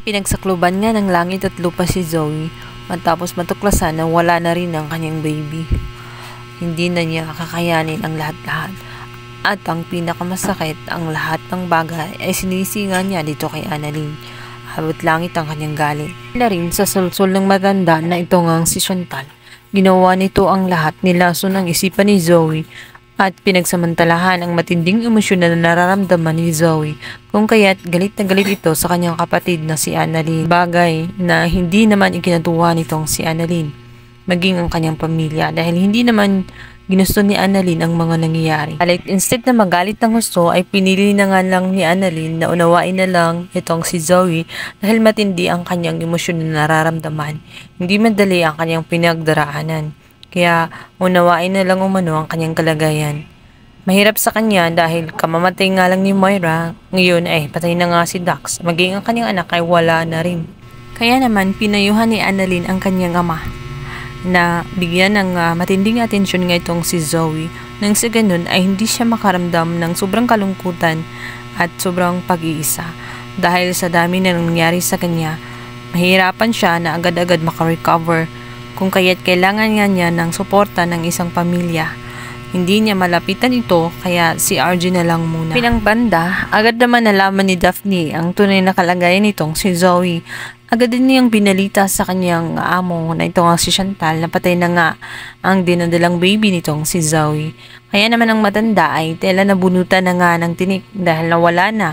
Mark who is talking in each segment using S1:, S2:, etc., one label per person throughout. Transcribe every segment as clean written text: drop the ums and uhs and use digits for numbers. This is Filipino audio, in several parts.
S1: Pinagsakluban nga ng langit at lupa si Zoe matapos matuklasan na wala na rin ang kanyang baby. Hindi na niya kakayanin ang lahat-lahat. At ang pinakamasakit, ang lahat ng bagay ay sinisinga niya dito kay Annalyn. Abot langit ang kanyang galit. Na rin sa sulsul ng matanda na ito ngang si Chantal. Ginawa nito ang lahat, nilaso ng isipan ni Zoe at pinagsamantalahan ang matinding emosyon na nararamdaman ni Zoe, kung kaya't galit na galit ito sa kanyang kapatid na si Annalyn. Bagay na hindi naman ikinatuwa nitong si Annalyn, maging ang kanyang pamilya, dahil hindi naman ginusto ni Annalyn ang mga nangyayari. Instead na magalit ng gusto, ay pinili na nga lang ni Annalyn na unawain na lang itong si Zoe dahil matindi ang kanyang emosyon na nararamdaman. Hindi madali ang kanyang pinagdaraanan. Kaya unawain na lang umano ang kanyang kalagayan. Mahirap sa kanya dahil kamamatay nga lang ni Moira, ngayon ay patay na nga si Dax, maging ang kanyang anak ay wala na rin. Kaya naman pinayuhan ni Annalyn ang kanyang ama na bigyan ng matinding atensyon nga itong si Zoe, nang sa ganun ay hindi siya makaramdam ng sobrang kalungkutan at sobrang pag-iisa. Dahil sa dami na nangyari sa kanya, mahirapan siya na agad-agad makarecover, kung kaya't kailangan nga niya ng suporta ng isang pamilya. Hindi niya malapitan ito, kaya si RJ na lang muna. Pinangbanda, agad naman nalaman ni Daphne ang tunay na kalagayan nitong si Zoe. Agad din niyang binalita sa kanyang amo na ito nga si Chantal, na patay na nga ang dinadalang baby nitong si Zoe. Kaya naman ang matanda ay tela nabunutan na nga ng tinik dahil nawala na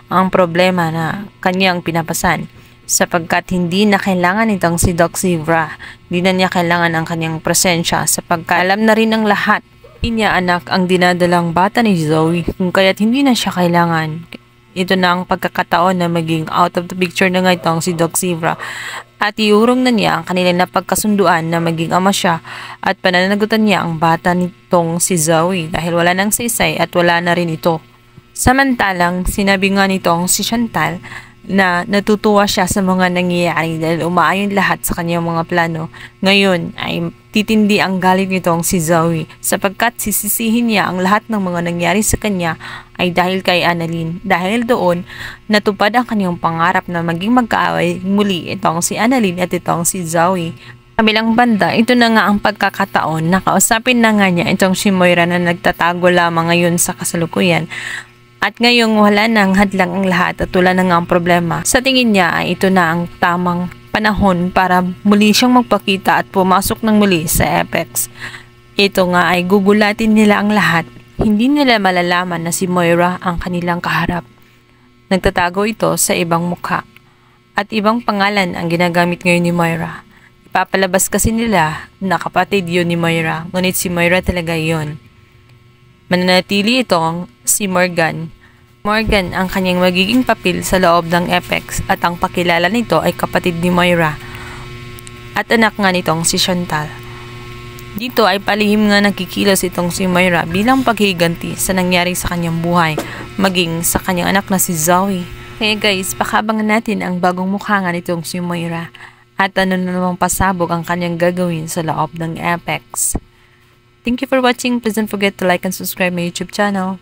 S1: ang problema na kanyang pinapasan. Sapagkat hindi na kailangan itong si Doc Zebra. Hindi na niya kailangan ang kanyang presensya sapagkat alam na rin ng lahat. Hindi niya anak ang dinadalang bata ni Zoe, kung kaya't hindi na siya kailangan. Ito na ang pagkakataon na maging out of the picture na nga itong si Doc Zebra. At iurong na niya ang kanilang napagkasunduan na maging ama siya at pananagutan niya ang bata nitong si Zoe dahil wala nang saysay at wala na rin ito. Samantalang sinabi nga nitong si Chantal na natutuwa siya sa mga nangyayari dahil umaayon lahat sa kanyang mga plano. Ngayon ay titindi ang galit nitong si Zoe sapagkat sisisihin niya ang lahat ng mga nangyari sa kanya ay dahil kay Annalyn. Dahil doon, natupad ang kanyang pangarap na maging magkaaway muli itong si Annalyn at itong si Zoe. Kabilang banda, ito na nga ang pagkakataon na kausapin na nga niya itong si Moira na nagtatago lamang ngayon sa kasalukuyan. At ngayong wala nang hadlang ang lahat at wala na nga ang problema, sa tingin niya ay ito na ang tamang panahon para muli siyang magpakita at pumasok ng muli sa Apex. Ito nga ay gugulatin nila ang lahat. Hindi nila malalaman na si Moira ang kanilang kaharap. Nagtatago ito sa ibang mukha at ibang pangalan ang ginagamit ngayon ni Moira. Ipapalabas kasi nila na kapatid yun ni Moira, ngunit si Moira talaga yun. Mananatili itong si Morgan. Morgan ang kanyang magiging papel sa loob ng Apex at ang pakilala nito ay kapatid ni Moira at anak nga nitong si Chantal. Dito ay palihim nga nagkikilos itong si Moira bilang paghiganti sa nangyari sa kanyang buhay, maging sa kanyang anak na si Zoe. Kaya guys, pakabangan natin ang bagong mukha nga nitong si Moira at ano na namang pasabog ang kanyang gagawin sa loob ng Apex. Thank you for watching. Please don't forget to like and subscribe my YouTube channel.